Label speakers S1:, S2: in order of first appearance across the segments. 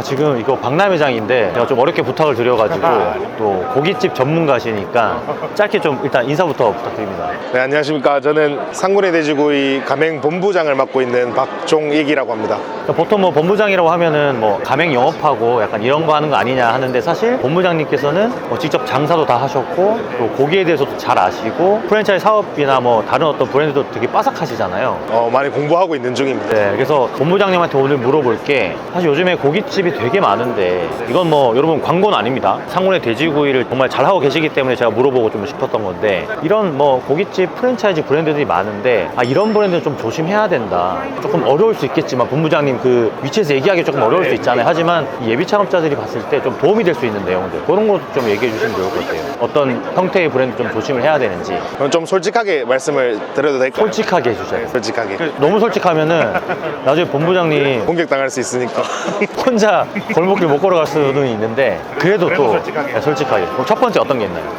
S1: 지금 이거 박람회장인데 제가 좀 어렵게 부탁을 드려가지고 또 고깃집 전문가시니까 짧게 좀 일단 인사부터 부탁드립니다.
S2: 네, 안녕하십니까. 저는 상군의 돼지고기 가맹 본부장을 맡고 있는 박종익이라고 합니다.
S1: 보통 뭐 본부장이라고 하면은 뭐 가맹 영업하고 약간 이런 거 하는 거 아니냐 하는데, 사실 본부장님께서는 뭐 직접 장사도 다 하셨고 또 고기에 대해서도 잘 아시고 프랜차이즈 사업이나 뭐 다른 어떤 브랜드도 되게 빠삭하시잖아요.
S2: 많이 공부하고 있는 중입니다.
S1: 네, 그래서 본부장님한테 오늘 물어볼 게, 사실 요즘에 고깃집이 되게 많은데 이건 뭐 여러분 광고는 아닙니다. 상군의 돼지고기를 정말 잘하고 계시기 때문에 제가 물어보고 좀 싶었던 건데, 이런 뭐 고깃집 프랜차이즈 브랜드들이 많은데 이런 브랜드는 좀 조심해야 된다, 조금 어려울 수 있겠지만 본부장님 그 위치에서 얘기하기 조금 어려울 수 있잖아요. 하지만 예비 창업자들이 봤을 때 좀 도움이 될 수 있는 내용들, 그런 것도 좀 얘기해 주시면 좋을 것 같아요. 어떤 형태의 브랜드 좀 조심을 해야 되는지.
S2: 그럼 좀 솔직하게 말씀을 드려도 될까요?
S1: 솔직하게 해주셔요.
S2: 솔직하게.
S1: 너무 솔직하면은 나중에 본부장님
S2: 공격당할 수 있으니까.
S1: 혼자 골목길 못 걸어갈 수는 있는데, 그래도 또 솔직하게. 그럼 첫 번째 어떤 게 있나요?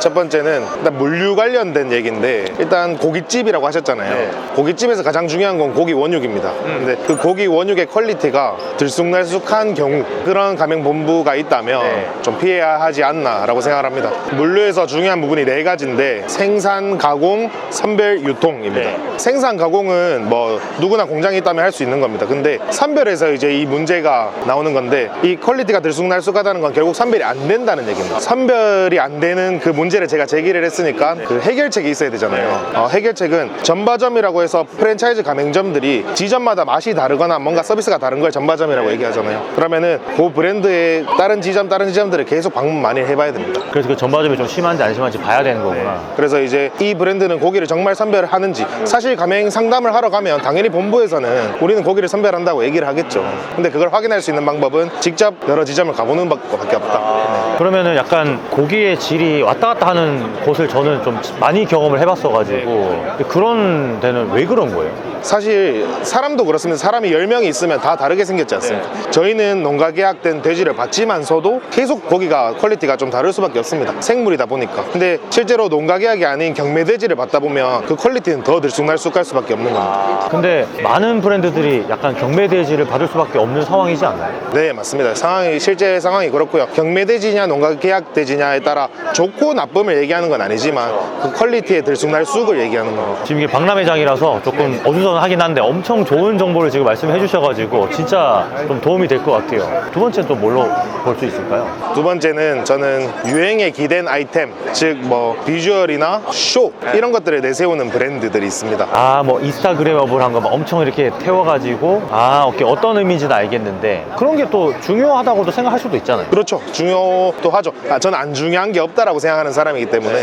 S2: 첫 번째는 일단 물류 관련된 얘기인데, 일단 고깃집이라고 하셨잖아요. 고깃집에서 가장 중요한 건 고기 원육입니다. 근데 그 고기 원육의 퀄리티가 들쑥날쑥한 경우, 그런 가맹본부가 있다면 좀 피해야 하지 않나 라고 생각을 합니다. 물류에서 중요한 부분이 네 가지인데, 생산, 가공, 선별, 유통입니다. 생산, 가공은 뭐 누구나 공장이 있다면 할 수 있는 겁니다. 근데 선별에서 이제 이 문제가 나오는 건데, 이 퀄리티가 들쑥날쑥하다는 건 결국 선별이 안 된다는 얘기입니다. 선별이 안 되는 그 문제를 제가 제기를 했으니까 그 해결책이 있어야 되잖아요. 해결책은 전바점이라고 해서 프랜차이즈 가맹점들이 지점마다 맛이 다르거나 뭔가 서비스가 다른 걸 전바점이라고 얘기하잖아요. 그러면은 그 브랜드의 다른 지점들을 계속 방문 많이 해봐야 됩니다.
S1: 그래서 그 전바점이 좀 심한지 안 심한지 봐야 되는 거구나.
S2: 그래서 이제 이 브랜드는 고기를 정말 선별하는지, 사실 가맹 상담을 하러 가면 당연히 본부에서는 우리는 고기를 선별한다고 얘기를 하겠죠. 근데 그걸 확인할 수 있는 방법은 직접 여러 지점을 가보는 것밖에 없다.
S1: 그러면은 약간 고기의 질이 왔다 갔다 하는 곳을 저는 좀 많이 경험을 해봤어가지고, 그런 데는 왜 그런 거예요?
S2: 사실 사람도 그렇습니다. 사람이 10명이 있으면 다 다르게 생겼지 않습니까? 저희는 농가 계약된 돼지를 받지만서도 계속 고기가 퀄리티가 좀 다를 수밖에 없습니다. 생물이다 보니까. 근데 실제로 농가 계약이 아닌 경매 돼지를 받다 보면 그 퀄리티는 더 들쑥날쑥할 수밖에 없는 겁니다.
S1: 근데 많은 브랜드들이 약간 경매 돼지를 받을 수밖에 없는 상황이지 않나요?
S2: 네, 맞습니다. 실제 상황이 그렇고요. 경매 돼지냐 농가 계약 돼지냐에 따라 좋고 나쁨을 얘기하는 건 아니지만 그 퀄리티의 들쑥날쑥을 얘기하는 겁니다.
S1: 지금 이게 박람회장이라서 조금 어수선하긴 한데 엄청 좋은 정보를 지금 말씀해 주셔가지고 진짜 좀 도움이 될 것 같아요. 두 번째는 또 뭘로 볼 수 있을까요?
S2: 두 번째는 저는 유행에 기댄 아이템, 즉 뭐 비주얼이나 쇼 이런 것들을 내세우는 브랜드들이 있습니다.
S1: 뭐 인스타그램업을 한 거 막 엄청 이렇게 태워가지고 오케이, 어떤 의미인지는 알겠는데, 그런 게 또 중요하다고도 생각할 수도 있잖아요.
S2: 그렇죠. 중요도 하죠. 저는 안 중요한 게 없다라고 생각하는 사람이기 때문에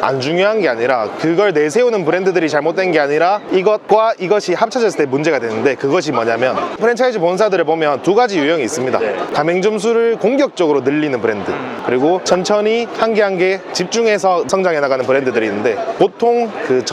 S2: 안 중요한 게 아니라, 그걸 내세우는 브랜드들이 잘못된 게 아니라 이것과 이것이 합쳐졌을 때 문제가 되는데, 그것이 뭐냐면 프랜차이즈 본사들을 보면 두 가지 유형이 있습니다. 가맹점 수를 공격적으로 늘리는 브랜드, 그리고 천천히 한 개 한 개 집중해서 성장해 나가는 브랜드들이 있는데, 보통 그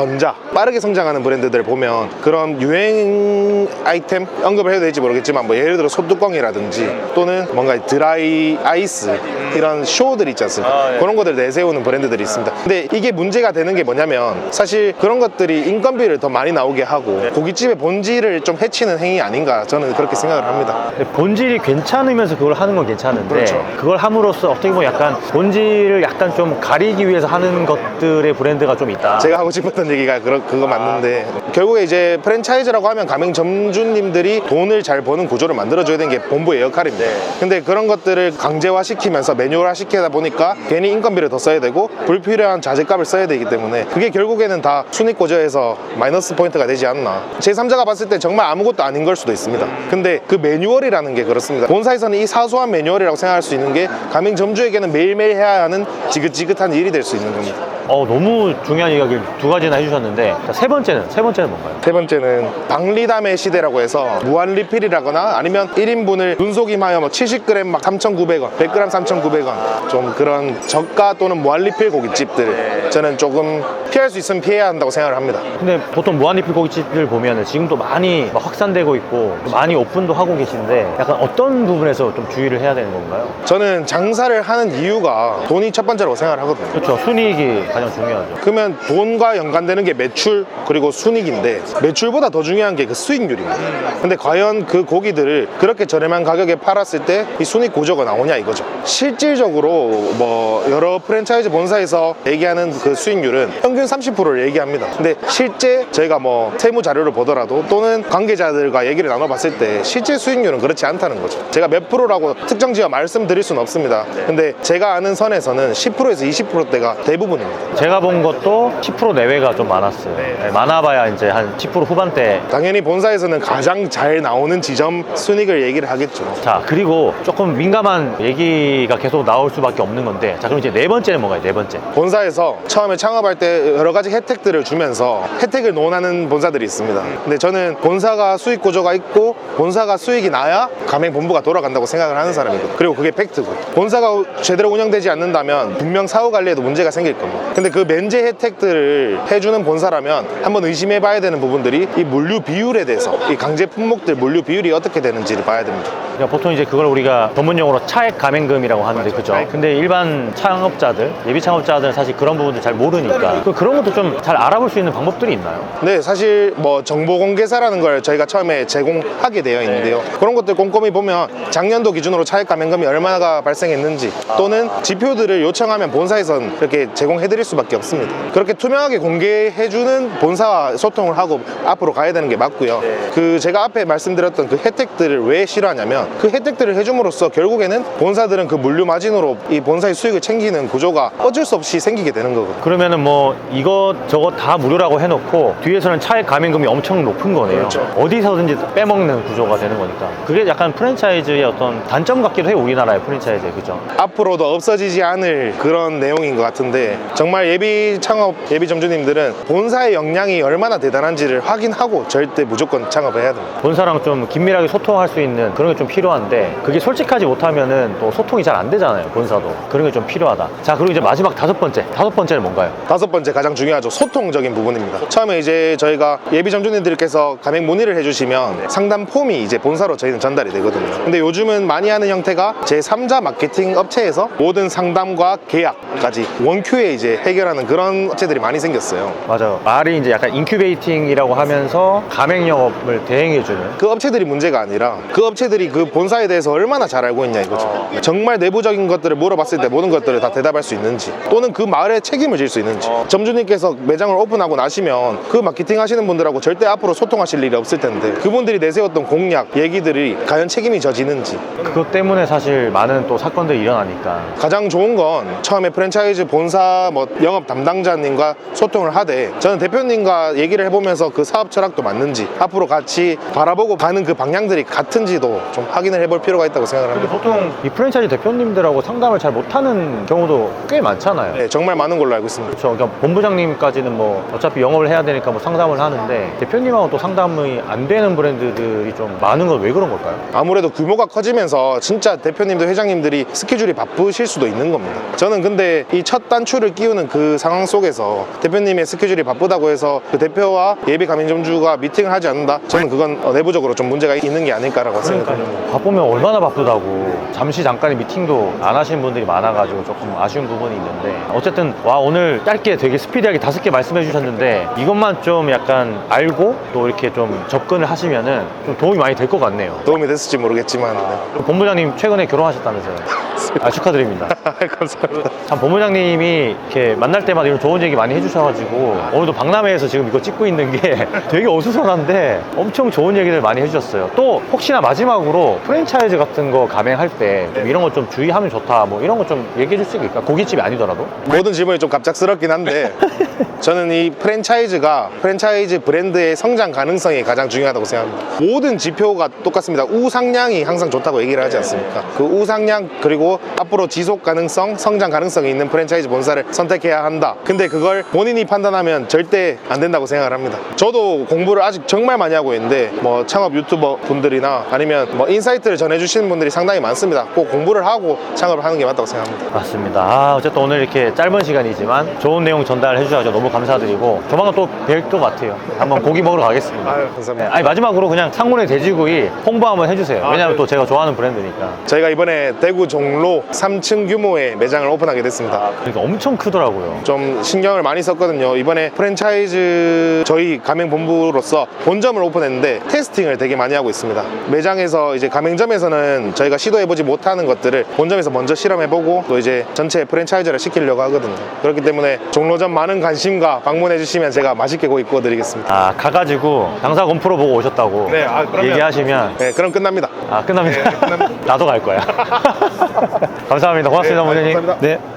S2: 빠르게 성장하는 브랜드들을 보면 그런 유행 아이템 언급을 해도 될지 모르겠지만, 뭐 예를 들어 소뚜껑이라든지 또는 뭔가 드라이 아이스 이런 쇼들 있지 않습니까? 그런 것들을 내세우는 브랜드들이 있습니다. 근데 이게 문제가 되는 게 뭐냐면, 사실 그런 것들이 인건비를 더 많이 나오게 하고 고깃집의 본질을 좀 해치는 행위 아닌가, 저는 그렇게 생각을 합니다.
S1: 근데 본질이 괜찮으면서 그걸 하는 건 괜찮은데,
S2: 그렇죠.
S1: 그걸 함으로써 어떻게 보면 약간 본질을 약간 좀 가리기 위해서 하는 것들의 브랜드가 좀 있다.
S2: 제가 하고 싶었던 얘기가 그거 맞는데, 결국에 이제 프랜차이즈라고 하면 가맹점주님들이 돈을 잘 버는 구조를 만들어줘야 되는 게 본부의 역할입니다. 근데 그런 것들을 강제화시키면서 매뉴얼화시키다 보니까 괜히 인건비를 더 써야 되고 불필요한 자재값을 써야 되기 때문에, 그게 결국에는 다 순위고저에서 마이너스 포인트가 되지 않나. 제3자가 봤을 때 정말 아무것도 아닌 걸 수도 있습니다. 근데 그 매뉴얼이라는 게 그렇습니다. 본사에서는 이 사소한 매뉴얼이라고 생각할 수 있는 게 가맹점주에게는 매일매일 해야 하는 지긋지긋한 일이 될 수 있는 겁니다.
S1: 너무 중요한 이야기를 두 가지나 해주셨는데, 세 번째는 뭔가요?
S2: 세 번째는 박리담의 시대라고 해서 무한 리필이라거나 아니면 1인분을 눈속임하여 뭐 70g 막 3,900원, 100g 3,900원, 좀 그런 저가 또는 무한 리필 고깃집들, 저는 조금 피할 수 있으면 피해야 한다고 생각을 합니다.
S1: 근데 보통 무한리필 고깃집을 보면 지금도 많이 확산되고 있고 많이 오픈도 하고 계신데, 약간 어떤 부분에서 좀 주의를 해야 되는 건가요?
S2: 저는 장사를 하는 이유가 돈이 첫 번째라고 생각을 하거든요.
S1: 그렇죠. 순이익이 가장 중요하죠.
S2: 그러면 돈과 연관되는 게 매출 그리고 순이익인데 매출보다 더 중요한 게 그 수익률입니다. 근데 과연 그 고기들을 그렇게 저렴한 가격에 팔았을 때 이 순이익 구조가 나오냐 이거죠. 실질적으로 뭐 여러 프랜차이즈 본사에서 얘기하는 그 수익률은 평균 30%를 얘기합니다. 근데 실제 저희가 뭐 세무 자료를 보더라도 또는 관계자들과 얘기를 나눠봤을 때 실제 수익률은 그렇지 않다는 거죠. 제가 몇 프로라고 특정 지어 말씀드릴 수는 없습니다. 근데 제가 아는 선에서는 10%에서 20%대가 대부분입니다.
S1: 제가 본 것도 10% 내외가 좀 많았어요. 네, 많아봐야 이제 한 10% 후반대.
S2: 당연히 본사에서는 가장 잘 나오는 지점 순익을 얘기를 하겠죠.
S1: 자, 그리고 조금 민감한 얘기가 계속 나올 수밖에 없는 건데, 자, 그럼 이제 네 번째는 뭔가요? 네 번째.
S2: 본사에서 처음에 창업할 때 여러 가지 혜택들을 주면서 혜택을 논하는 본사들이 있습니다. 근데 저는 본사가 수익 구조가 있고 본사가 수익이 나야 가맹본부가 돌아간다고 생각을 하는 사람이거든요. 그리고 그게 팩트고, 본사가 제대로 운영되지 않는다면 분명 사후 관리에도 문제가 생길 겁니다. 근데 그 면제 혜택들을 해주는 본사라면 한번 의심해 봐야 되는 부분들이 이 물류 비율에 대해서, 이 강제 품목들 물류 비율이 어떻게 되는지를 봐야 됩니다.
S1: 그러니까 보통 이제 그걸 우리가 전문용어로 차액 가맹금이라고 하는데, 그죠? 근데 일반 창업자들, 예비 창업자들은 사실 그런 부분들 잘 모르니까 그런 것도 좀 잘 알아볼 수 있는 방법들이 있나요?
S2: 네, 사실 뭐 정보 공개사라는 걸 저희가 처음에 제공하게 되어 있는데요. 그런 것들 꼼꼼히 보면 작년도 기준으로 차액 가맹금이 얼마나 발생했는지 또는 지표들을 요청하면 본사에선 이렇게 제공해 드릴 수밖에 없습니다. 그렇게 투명하게 공개해주는 본사와 소통을 하고 앞으로 가야 되는 게 맞고요. 그 제가 앞에 말씀드렸던 그 혜택들을 왜 싫어하냐면, 그 혜택들을 해줌으로써 결국에는 본사들은 그 물류 마진으로 이 본사의 수익을 챙기는 구조가 어쩔 수 없이 생기게 되는 거거든요.
S1: 그러면은 뭐 이것저것 다 무료라고 해놓고 뒤에서는 차액 가맹금이 엄청 높은 거네요.
S2: 그렇죠.
S1: 어디서든지 빼먹는 구조가 되는 거니까 그게 약간 프랜차이즈의 어떤 단점 같기도 해요. 우리나라의 프랜차이즈에. 그죠?
S2: 앞으로도 없어지지 않을 그런 내용인 것 같은데, 정말 예비 창업, 예비 점주님들은 본사의 역량이 얼마나 대단한지를 확인하고 절대 무조건 창업을 해야 됩니다.
S1: 본사랑 좀 긴밀하게 소통할 수 있는 그런 게 좀 필요한데, 그게 솔직하지 못하면은 또 소통이 잘 안 되잖아요. 본사도. 그런 게 좀 필요하다. 자, 그리고 이제 마지막 다섯 번째는 뭔가요?
S2: 다섯 번째 가장 중요하죠. 소통적인 부분입니다. 처음에 이제 저희가 예비 점주님들께서 가맹 문의를 해주시면 상담 폼이 이제 본사로 저희는 전달이 되거든요. 근데 요즘은 많이 하는 형태가 제3자 마케팅 업체에서 모든 상담과 계약까지 원큐에 이제 해결하는 그런 업체들이 많이 생겼어요.
S1: 맞아요. 말이 이제 약간 인큐베이팅이라고 하면서 가맹 영업을 대행해주는.
S2: 그 업체들이 문제가 아니라 그 업체들이 그 본사에 대해서 얼마나 잘 알고 있냐 이거죠. 정말 내부적인 것들을 물어봤을 때 모든 것들을 다 대답할 수 있는지, 또는 그 말에 책임을 질 수 있는지. 점주님께서 매장을 오픈하고 나시면 그 마케팅 하시는 분들하고 절대 앞으로 소통하실 일이 없을 텐데 그분들이 내세웠던 공약, 얘기들이 과연 책임이 져지는지.
S1: 그것 때문에 사실 많은 또 사건들이 일어나니까.
S2: 가장 좋은 건 처음에 프랜차이즈 본사 뭐 영업 담당자님과 소통을 하되, 저는 대표님과 얘기를 해보면서 그 사업 철학도 맞는지, 앞으로 같이 바라보고 가는 그 방향들이 같은지도 좀 확인을 해볼 필요가 있다고 생각을 합니다.
S1: 보통 이 프랜차이즈 대표님들하고 상담을 잘 못하는 경우도 꽤 많잖아요.
S2: 네, 정말 많은 걸로 알고 있습니다.
S1: 그렇죠. 그러니까 본부장님까지는 뭐 어차피 영업을 해야 되니까 뭐 상담을 하는데, 대표님하고 또 상담이 안 되는 브랜드들이 좀 많은 건 왜 그런 걸까요?
S2: 아무래도 규모가 커지면서 진짜 대표님들, 회장님들이 스케줄이 바쁘실 수도 있는 겁니다. 저는 근데 이 첫 단추를 끼우는 그 상황 속에서 대표님의 스케줄이 바쁘다고 해서 그 대표와 예비 가맹점주가 미팅을 하지 않는다? 저는 그건 내부적으로 좀 문제가 있는 게 아닐까라고 생각합니다.
S1: 바쁘면 얼마나 바쁘다고. 잠깐의 미팅도 안 하시는 분들이 많아가지고 조금 아쉬운 부분이 있는데, 어쨌든 와, 오늘 짧게 되게 스피디하게 5개 말씀해 주셨는데, 이것만 좀 약간 알고 또 이렇게 좀 접근을 하시면은 좀 도움이 많이 될 것 같네요.
S2: 도움이 됐을지 모르겠지만
S1: 본부장님 최근에 결혼하셨다면서요? 아, 축하드립니다.
S2: 감사합니다.
S1: 참 본부장님이 이렇게 만날 때마다 이런 좋은 얘기 많이 해주셔가지고 오늘도 박람회에서 지금 이거 찍고 있는 게 되게 어수선한데 엄청 좋은 얘기들 많이 해주셨어요. 또 혹시나 마지막으로 프랜차이즈 같은 거 가맹할 때 좀 이런 거 좀 주의하면 좋다, 뭐 이런 거 좀 얘기해 줄 수 있을까? 고깃집이 아니더라도.
S2: 모든 질문이 좀 갑작스럽긴 한데 저는 이 프랜차이즈가 프랜차이즈 브랜드의 성장 가능성이 가장 중요하다고 생각합니다. 모든 지표가 똑같습니다. 우상량이 항상 좋다고 얘기를 하지 않습니까? 그 우상량, 그리고 앞으로 지속 가능성, 성장 가능성이 있는 프랜차이즈 본사를 선택해야 한다. 근데 그걸 본인이 판단하면 절대 안 된다고 생각을 합니다. 저도 공부를 아직 정말 많이 하고 있는데 뭐 창업 유튜버 분들이나 아니면 뭐 인사이트를 전해주시는 분들이 상당히 많습니다. 꼭 공부를 하고 창업을 하는 게 맞다고 생각합니다.
S1: 맞습니다. 어쨌든 오늘 이렇게 짧은 시간이지만 좋은 내용 전달해 주셔서 주셔가지고 너무 감사드리고 조만간 또 뵐 것 같아요. 한번 고기 먹으러 가겠습니다.
S2: 아유,
S1: 네,
S2: 감사합니다.
S1: 아니 마지막으로 그냥 상문의 돼지구이 홍보 한번 해주세요. 왜냐면 또 제가 좋아하는 브랜드니까.
S2: 저희가 이번에 대구 종로 3층 규모의 매장을 오픈하게 됐습니다.
S1: 그러니까 엄청 크더라고요.
S2: 좀 신경을 많이 썼거든요. 이번에 프랜차이즈 저희 가맹본부로서 본점을 오픈했는데 테스팅을 되게 많이 하고 있습니다. 매장에서 이제 가맹점에서는 저희가 시도해보지 못하는 것들을 본점에서 먼저 실험해보고 또 이제 전체 프랜차이즈를 시키려고 하거든요. 그렇기 때문에 종로점 많은 관심과 방문해주시면 제가 맛있게 고기 구워드리겠습니다.
S1: 아 가가지고 당사 건프로 보고 오셨다고
S2: 네, 그러면-
S1: 얘기하시면
S2: 네, 그럼 끝납니다.
S1: 아 끝납니다.
S2: 네, 끝납니다.
S1: 나도 갈 거야. 감사합니다. 고맙습니다,
S2: 네,
S1: 원장님.
S2: 감사합니다.
S1: 네.